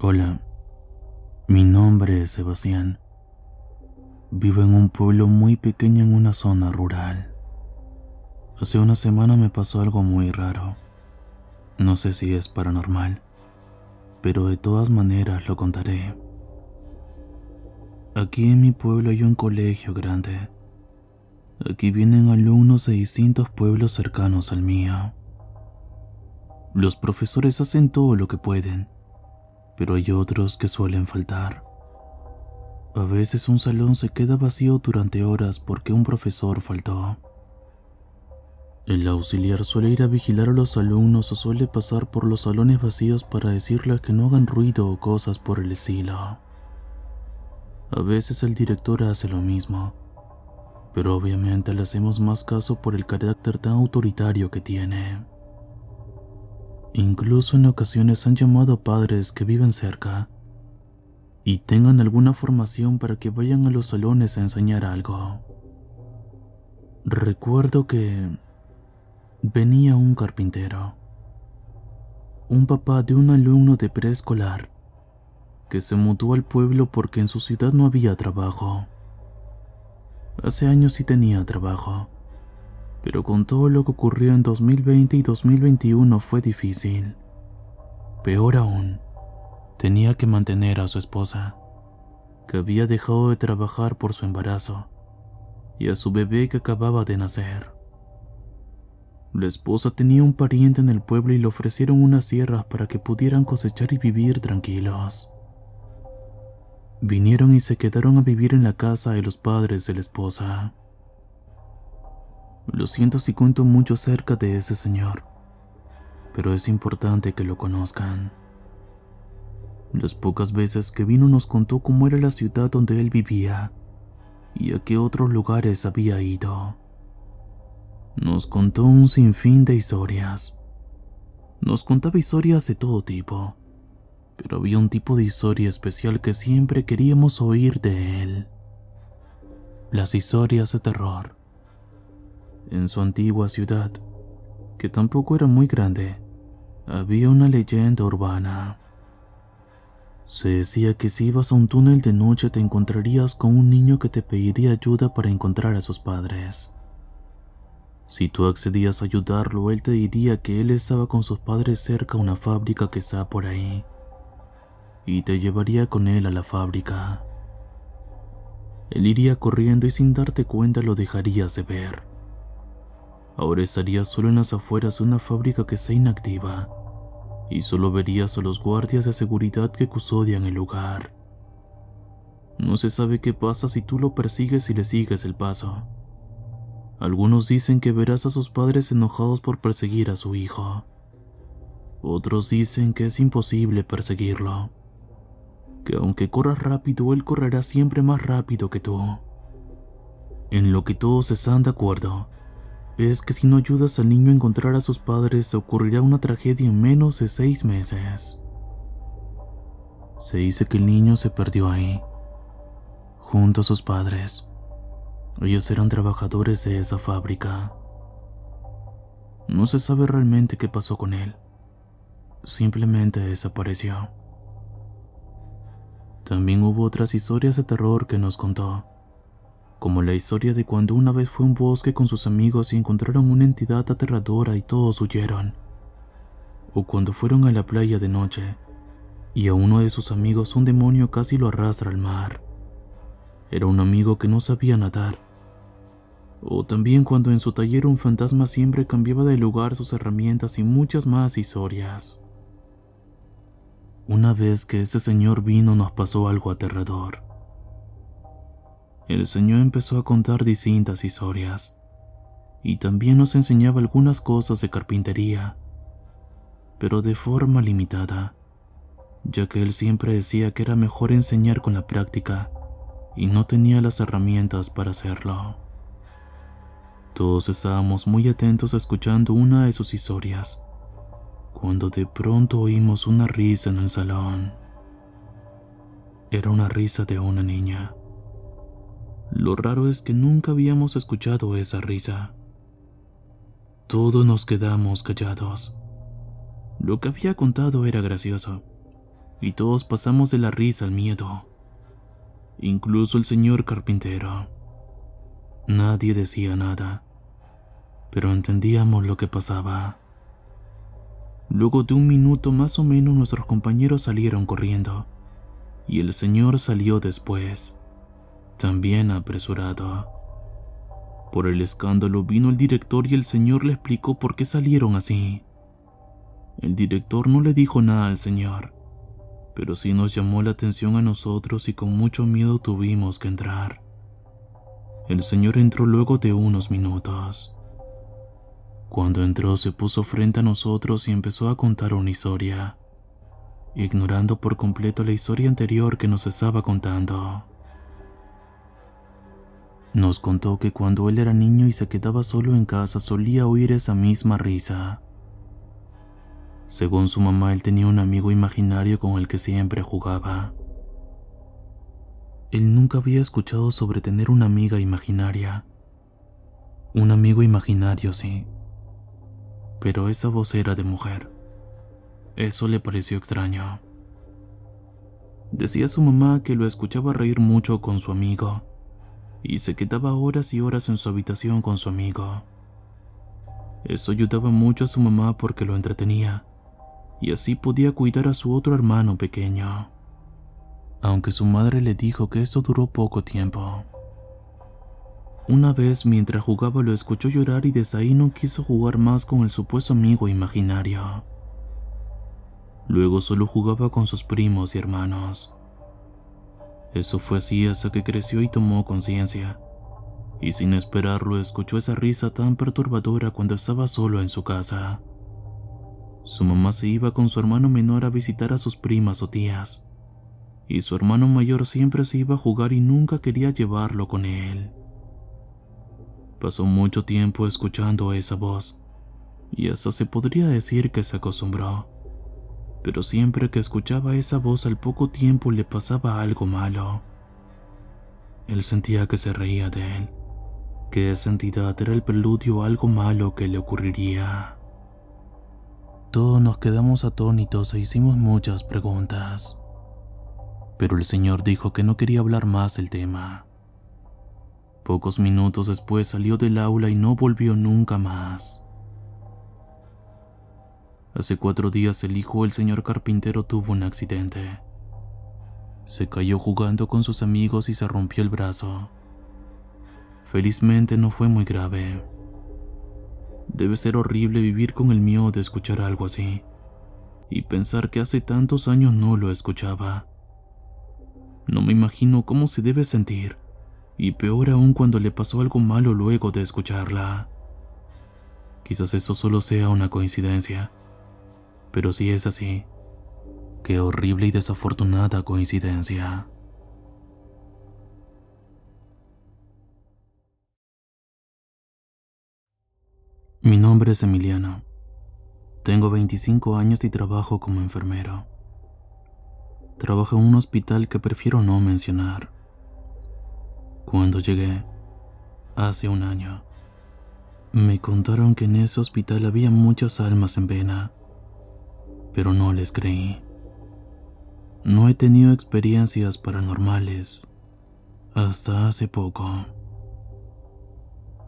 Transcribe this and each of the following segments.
Hola, mi nombre es Sebastián. Vivo en un pueblo muy pequeño en una zona rural. Hace una semana me pasó algo muy raro. No sé si es paranormal, pero de todas maneras lo contaré. Aquí en mi pueblo hay un colegio grande. Aquí vienen alumnos de distintos pueblos cercanos al mío. Los profesores hacen todo lo que pueden, pero hay otros que suelen faltar. A veces un salón se queda vacío durante horas porque un profesor faltó. El auxiliar suele ir a vigilar a los alumnos o suele pasar por los salones vacíos para decirles que no hagan ruido o cosas por el estilo. A veces el director hace lo mismo, pero obviamente le hacemos más caso por el carácter tan autoritario que tiene. Incluso en ocasiones han llamado a padres que viven cerca y tengan alguna formación para que vayan a los salones a enseñar algo. Recuerdo que venía un carpintero, un papá de un alumno de preescolar, que se mudó al pueblo porque en su ciudad no había trabajo. Hace años sí tenía trabajo, pero con todo lo que ocurrió en 2020 y 2021 fue difícil. Peor aún, tenía que mantener a su esposa, que había dejado de trabajar por su embarazo, y a su bebé que acababa de nacer. La esposa tenía un pariente en el pueblo y le ofrecieron unas tierras para que pudieran cosechar y vivir tranquilos. Vinieron y se quedaron a vivir en la casa de los padres de la esposa. Lo siento si cuento mucho acerca de ese señor, pero es importante que lo conozcan. Las pocas veces que vino nos contó cómo era la ciudad donde él vivía y a qué otros lugares había ido. Nos contó un sinfín de historias. Nos contaba historias de todo tipo, pero había un tipo de historia especial que siempre queríamos oír de él: las historias de terror. En su antigua ciudad, que tampoco era muy grande, había una leyenda urbana. Se decía que si ibas a un túnel de noche te encontrarías con un niño que te pediría ayuda para encontrar a sus padres. Si tú accedías a ayudarlo, él te diría que él estaba con sus padres cerca a una fábrica que está por ahí, y te llevaría con él a la fábrica. Él iría corriendo y sin darte cuenta lo dejarías de ver. Ahora estarías solo en las afueras de una fábrica que está inactiva, y solo verías a los guardias de seguridad que custodian el lugar. No se sabe qué pasa si tú lo persigues y le sigues el paso. Algunos dicen que verás a sus padres enojados por perseguir a su hijo. Otros dicen que es imposible perseguirlo, que aunque corras rápido, él correrá siempre más rápido que tú. En lo que todos están de acuerdo es que si no ayudas al niño a encontrar a sus padres, ocurrirá una tragedia en menos de 6 meses. Se dice que el niño se perdió ahí, junto a sus padres. Ellos eran trabajadores de esa fábrica. No se sabe realmente qué pasó con él. Simplemente desapareció. También hubo otras historias de terror que nos contó, como la historia de cuando una vez fue a un bosque con sus amigos y encontraron una entidad aterradora y todos huyeron. O cuando fueron a la playa de noche y a uno de sus amigos un demonio casi lo arrastra al mar. Era un amigo que no sabía nadar. O también cuando en su taller un fantasma siempre cambiaba de lugar sus herramientas y muchas más historias. Una vez que ese señor vino nos pasó algo aterrador. El señor empezó a contar distintas historias y también nos enseñaba algunas cosas de carpintería, pero de forma limitada, ya que él siempre decía que era mejor enseñar con la práctica y no tenía las herramientas para hacerlo. Todos estábamos muy atentos escuchando una de sus historias, cuando de pronto oímos una risa en el salón. Era una risa de una niña. Lo raro es que nunca habíamos escuchado esa risa. Todos nos quedamos callados. Lo que había contado era gracioso, y todos pasamos de la risa al miedo, incluso el señor carpintero. Nadie decía nada, pero entendíamos lo que pasaba. Luego de un minuto más o menos nuestros compañeros salieron corriendo, y el señor salió después, también apresurado. Por el escándalo vino el director y el señor le explicó por qué salieron así. El director no le dijo nada al señor, pero sí nos llamó la atención a nosotros y con mucho miedo tuvimos que entrar. El señor entró luego de unos minutos. Cuando entró se puso frente a nosotros y empezó a contar una historia, ignorando por completo la historia anterior que nos estaba contando. Nos contó que cuando él era niño y se quedaba solo en casa solía oír esa misma risa. Según su mamá, él tenía un amigo imaginario con el que siempre jugaba. Él nunca había escuchado sobre tener una amiga imaginaria. Un amigo imaginario, sí. Pero esa voz era de mujer. Eso le pareció extraño. Decía su mamá que lo escuchaba reír mucho con su amigo, y se quedaba horas y horas en su habitación con su amigo. Eso ayudaba mucho a su mamá porque lo entretenía, y así podía cuidar a su otro hermano pequeño. Aunque su madre le dijo que eso duró poco tiempo. Una vez mientras jugaba lo escuchó llorar y desde ahí no quiso jugar más con el supuesto amigo imaginario. Luego solo jugaba con sus primos y hermanos. Eso fue así hasta que creció y tomó conciencia, y sin esperarlo escuchó esa risa tan perturbadora cuando estaba solo en su casa. Su mamá se iba con su hermano menor a visitar a sus primas o tías, y su hermano mayor siempre se iba a jugar y nunca quería llevarlo con él. Pasó mucho tiempo escuchando esa voz, y hasta se podría decir que se acostumbró. Pero siempre que escuchaba esa voz al poco tiempo le pasaba algo malo. Él sentía que se reía de él, que esa entidad era el preludio a algo malo que le ocurriría. Todos nos quedamos atónitos e hicimos muchas preguntas, pero el señor dijo que no quería hablar más del tema. Pocos minutos después salió del aula y no volvió nunca más. Hace 4 días el hijo del señor carpintero tuvo un accidente. Se cayó jugando con sus amigos y se rompió el brazo. Felizmente no fue muy grave. Debe ser horrible vivir con el miedo de escuchar algo así, y pensar que hace tantos años no lo escuchaba. No me imagino cómo se debe sentir, y peor aún cuando le pasó algo malo luego de escucharla. Quizás eso solo sea una coincidencia, pero si es así, qué horrible y desafortunada coincidencia. Mi nombre es Emiliano. Tengo 25 años y trabajo como enfermero. Trabajo en un hospital que prefiero no mencionar. Cuando llegué, hace un año, me contaron que en ese hospital había muchas almas en pena, pero no les creí. No he tenido experiencias paranormales hasta hace poco.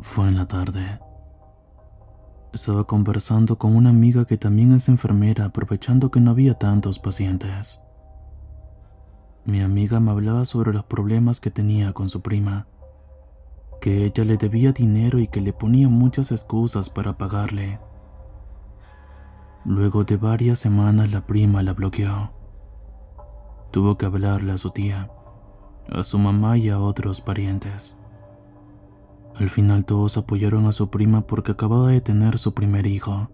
Fue en la tarde. Estaba conversando con una amiga que también es enfermera, aprovechando que no había tantos pacientes. Mi amiga me hablaba sobre los problemas que tenía con su prima, que ella le debía dinero y que le ponía muchas excusas para pagarle. Luego de varias semanas la prima la bloqueó. Tuvo que hablarle a su tía, a su mamá y a otros parientes. Al final todos apoyaron a su prima porque acababa de tener su primer hijo,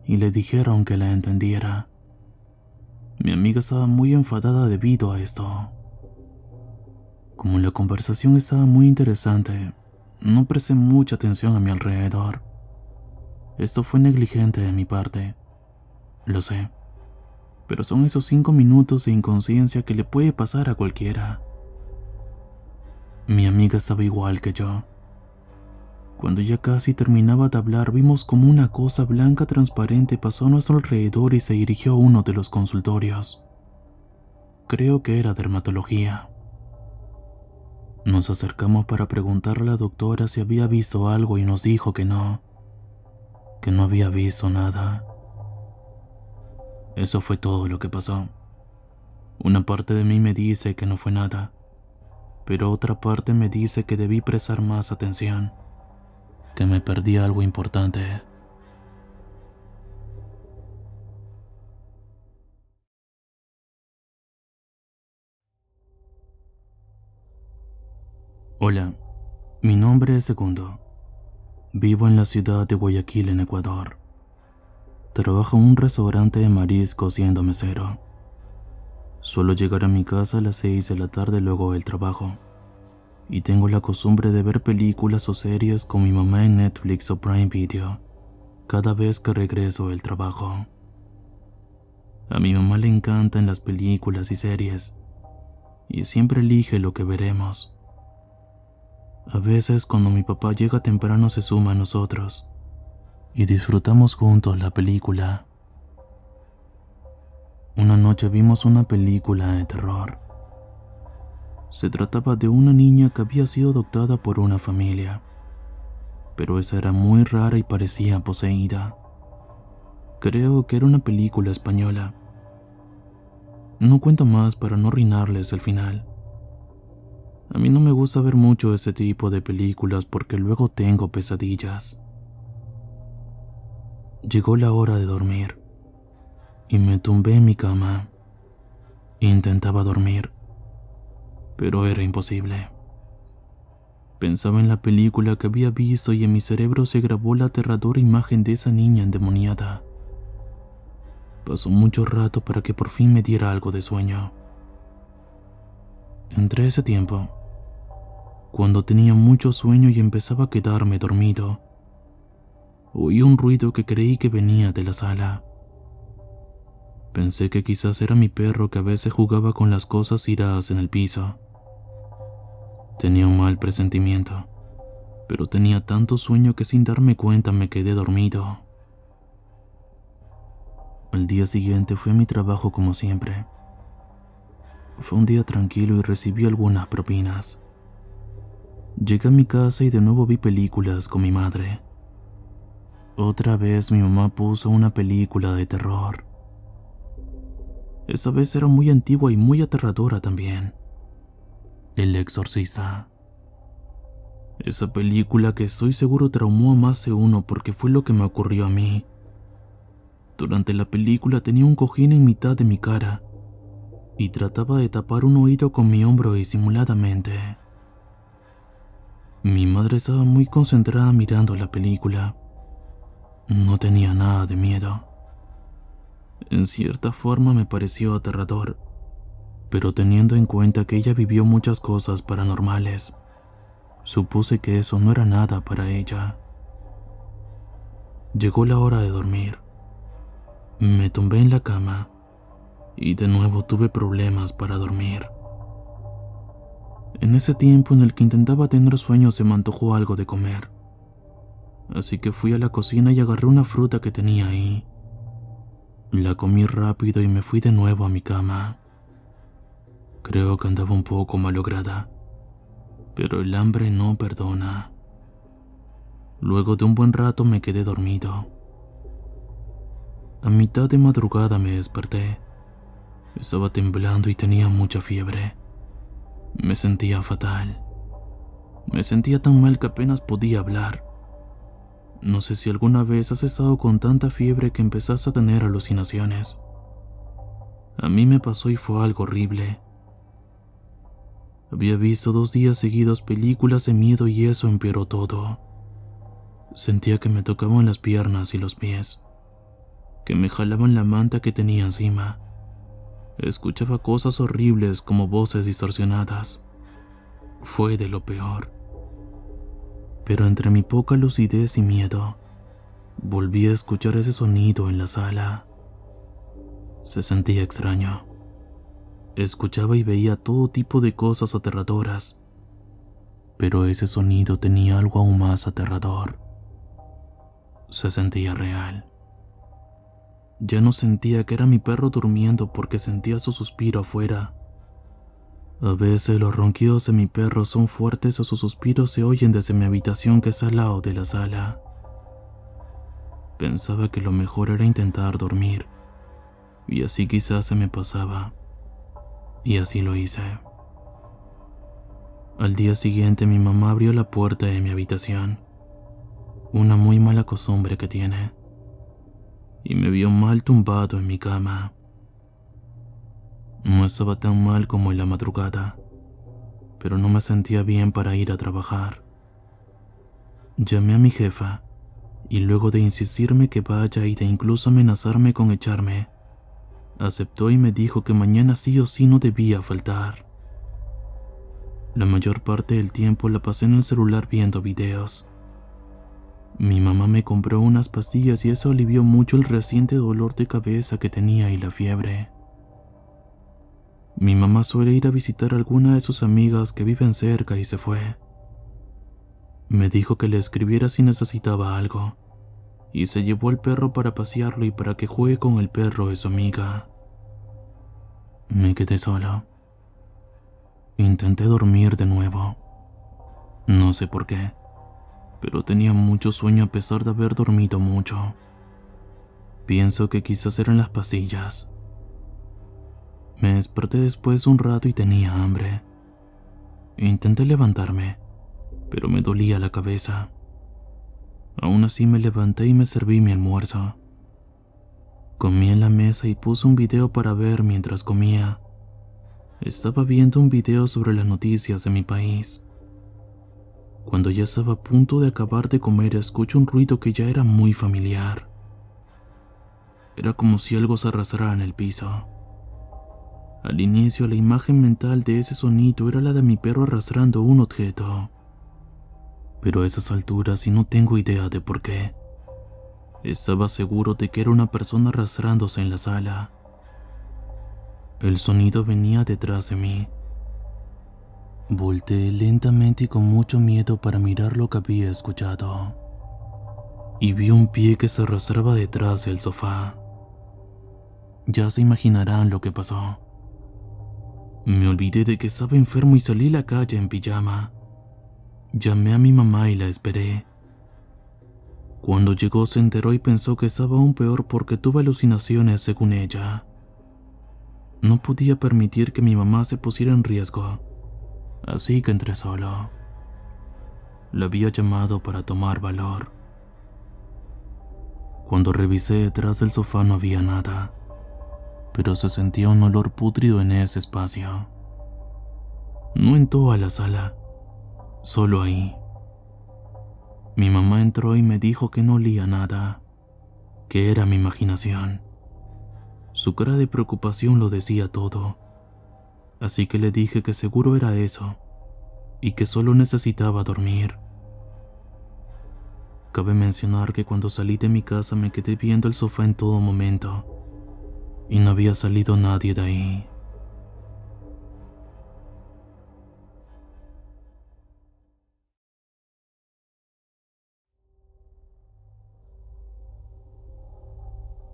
y le dijeron que la entendiera. Mi amiga estaba muy enfadada debido a esto. Como la conversación estaba muy interesante, no presté mucha atención a mi alrededor. Esto fue negligente de mi parte, lo sé, pero son esos 5 minutos de inconsciencia que le puede pasar a cualquiera. Mi amiga estaba igual que yo. Cuando ya casi terminaba de hablar, vimos como una cosa blanca transparente pasó a nuestro alrededor y se dirigió a uno de los consultorios. Creo que era dermatología. Nos acercamos para preguntarle a la doctora si había visto algo y nos dijo que no había visto nada. Eso fue todo lo que pasó. Una parte de mí me dice que no fue nada, pero otra parte me dice que debí prestar más atención, que me perdí algo importante. Hola, mi nombre es Segundo. Vivo en la ciudad de Guayaquil, en Ecuador. Trabajo en un restaurante de mariscos siendo mesero. Suelo llegar a mi casa a las 6 de la tarde luego del trabajo, y tengo la costumbre de ver películas o series con mi mamá en Netflix o Prime Video cada vez que regreso del trabajo. A mi mamá le encantan las películas y series, y siempre elige lo que veremos. A veces cuando mi papá llega temprano se suma a nosotros, y disfrutamos juntos la película. Una noche vimos una película de terror. Se trataba de una niña que había sido adoptada por una familia, pero esa era muy rara y parecía poseída. Creo que era una película española. No cuento más para no arruinarles el final. A mí no me gusta ver mucho ese tipo de películas porque luego tengo pesadillas. Llegó la hora de dormir y me tumbé en mi cama. Intentaba dormir, pero era imposible. Pensaba en la película que había visto y en mi cerebro se grabó la aterradora imagen de esa niña endemoniada. Pasó mucho rato para que por fin me diera algo de sueño. Entre ese tiempo, cuando tenía mucho sueño y empezaba a quedarme dormido, oí un ruido que creí que venía de la sala. Pensé que quizás era mi perro que a veces jugaba con las cosas tiradas en el piso. Tenía un mal presentimiento, pero tenía tanto sueño que sin darme cuenta me quedé dormido. Al día siguiente fui a mi trabajo como siempre. Fue un día tranquilo y recibí algunas propinas. Llegué a mi casa y de nuevo vi películas con mi madre. Otra vez mi mamá puso una película de terror. Esa vez era muy antigua y muy aterradora también. El Exorcista. Esa película que estoy seguro traumó a más de uno porque fue lo que me ocurrió a mí. Durante la película tenía un cojín en mitad de mi cara y trataba de tapar un oído con mi hombro disimuladamente. Mi madre estaba muy concentrada mirando la película. No tenía nada de miedo. En cierta forma me pareció aterrador, pero teniendo en cuenta que ella vivió muchas cosas paranormales, supuse que eso no era nada para ella. Llegó la hora de dormir. Me tumbé en la cama y de nuevo tuve problemas para dormir. En ese tiempo en el que intentaba tener sueño se me antojó algo de comer, así que fui a la cocina y agarré una fruta que tenía ahí. La comí rápido y me fui de nuevo a mi cama. Creo que andaba un poco malograda, pero el hambre no perdona. Luego de un buen rato me quedé dormido. A mitad de madrugada me desperté. Estaba temblando y tenía mucha fiebre. Me sentía fatal. Me sentía tan mal que apenas podía hablar. No sé si alguna vez has estado con tanta fiebre que empezaste a tener alucinaciones. A mí me pasó y fue algo horrible. Había visto 2 días seguidos películas de miedo y eso empeoró todo. Sentía que me tocaban las piernas y los pies, que me jalaban la manta que tenía encima. Escuchaba cosas horribles como voces distorsionadas. Fue de lo peor. Pero entre mi poca lucidez y miedo, volví a escuchar ese sonido en la sala. Se sentía extraño. Escuchaba y veía todo tipo de cosas aterradoras, pero ese sonido tenía algo aún más aterrador. Se sentía real. Ya no sentía que era mi perro durmiendo porque sentía su suspiro afuera. A veces los ronquidos de mi perro son fuertes o sus suspiros se oyen desde mi habitación que está al lado de la sala. Pensaba que lo mejor era intentar dormir, y así quizás se me pasaba. Y así lo hice. Al día siguiente mi mamá abrió la puerta de mi habitación, una muy mala costumbre que tiene, y me vio mal tumbado en mi cama. No estaba tan mal como en la madrugada, pero no me sentía bien para ir a trabajar. Llamé a mi jefa, y luego de insistirme que vaya y de incluso amenazarme con echarme, aceptó y me dijo que mañana sí o sí no debía faltar. La mayor parte del tiempo la pasé en el celular viendo videos. Mi mamá me compró unas pastillas y eso alivió mucho el reciente dolor de cabeza que tenía y la fiebre. Mi mamá suele ir a visitar a alguna de sus amigas que viven cerca y se fue. Me dijo que le escribiera si necesitaba algo, y se llevó al perro para pasearlo y para que juegue con el perro de su amiga. Me quedé solo. Intenté dormir de nuevo. No sé por qué, pero tenía mucho sueño a pesar de haber dormido mucho. Pienso que quizás eran las pastillas. Me desperté después un rato y tenía hambre. Intenté levantarme, pero me dolía la cabeza. Aún así me levanté y me serví mi almuerzo. Comí en la mesa y puse un video para ver mientras comía. Estaba viendo un video sobre las noticias de mi país. Cuando ya estaba a punto de acabar de comer, escucho un ruido que ya era muy familiar. Era como si algo se arrastrara en el piso. Al inicio, la imagen mental de ese sonido era la de mi perro arrastrando un objeto. Pero a esas alturas, y no tengo idea de por qué, estaba seguro de que era una persona arrastrándose en la sala. El sonido venía detrás de mí. Volteé lentamente y con mucho miedo para mirar lo que había escuchado, y vi un pie que se arrastraba detrás del sofá. Ya se imaginarán lo que pasó. Me olvidé de que estaba enfermo y salí a la calle en pijama. Llamé a mi mamá y la esperé. Cuando llegó se enteró y pensó que estaba aún peor porque tuve alucinaciones según ella. No podía permitir que mi mamá se pusiera en riesgo, así que entré solo. La había llamado para tomar valor. Cuando revisé detrás del sofá no había nada, pero se sentía un olor pútrido en ese espacio. No en toda la sala, solo ahí. Mi mamá entró y me dijo que no olía nada, que era mi imaginación. Su cara de preocupación lo decía todo, así que le dije que seguro era eso, y que solo necesitaba dormir. Cabe mencionar que cuando salí de mi casa me quedé viendo el sofá en todo momento, y no había salido nadie de ahí.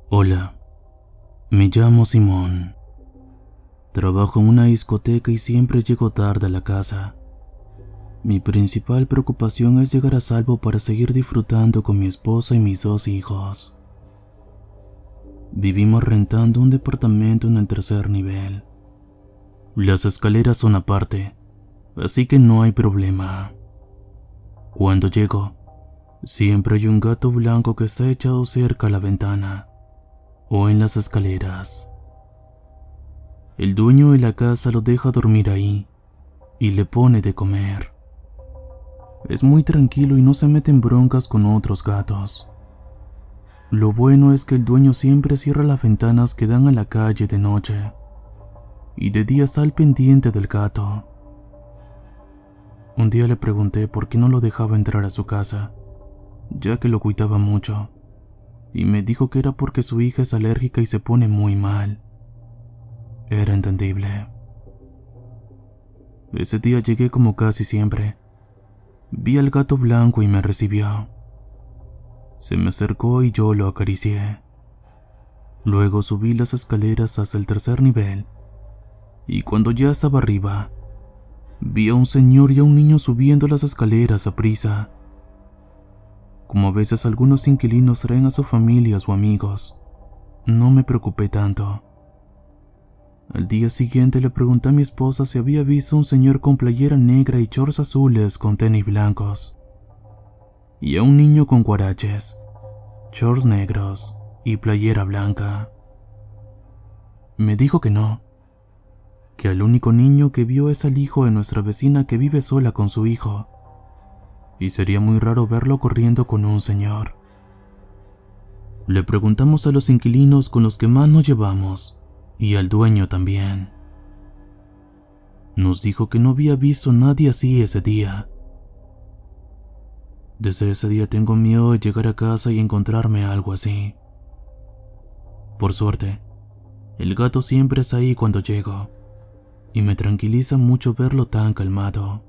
Hola, me llamo Simón. Trabajo en una discoteca y siempre llego tarde a la casa. Mi principal preocupación es llegar a salvo para seguir disfrutando con mi esposa y mis 2 hijos. Vivimos rentando un departamento en el 3er nivel. Las escaleras son aparte, así que no hay problema. Cuando llego, siempre hay un gato blanco que está echado cerca a la ventana o en las escaleras. El dueño de la casa lo deja dormir ahí y le pone de comer. Es muy tranquilo y no se mete en broncas con otros gatos. Lo bueno es que el dueño siempre cierra las ventanas que dan a la calle de noche y de día está al pendiente del gato. Un día le pregunté por qué no lo dejaba entrar a su casa, ya que lo cuidaba mucho, y me dijo que era porque su hija es alérgica y se pone muy mal. Era entendible. Ese día llegué como casi siempre. Vi al gato blanco y me recibió. Se me acercó y yo lo acaricié. Luego subí las escaleras hasta el tercer nivel, y cuando ya estaba arriba, vi a un señor y a un niño subiendo las escaleras a prisa. Como a veces algunos inquilinos traen a sus familias o amigos, no me preocupé tanto. Al día siguiente le pregunté a mi esposa si había visto a un señor con playera negra y shorts azules con tenis blancos, y a un niño con guaraches, shorts negros y playera blanca. Me dijo que no, que el único niño que vio es al hijo de nuestra vecina que vive sola con su hijo, y sería muy raro verlo corriendo con un señor. Le preguntamos a los inquilinos con los que más nos llevamos, y al dueño también. Nos dijo que no había visto a nadie así ese día. Desde ese día tengo miedo de llegar a casa y encontrarme algo así. Por suerte, el gato siempre está ahí cuando llego, y me tranquiliza mucho verlo tan calmado.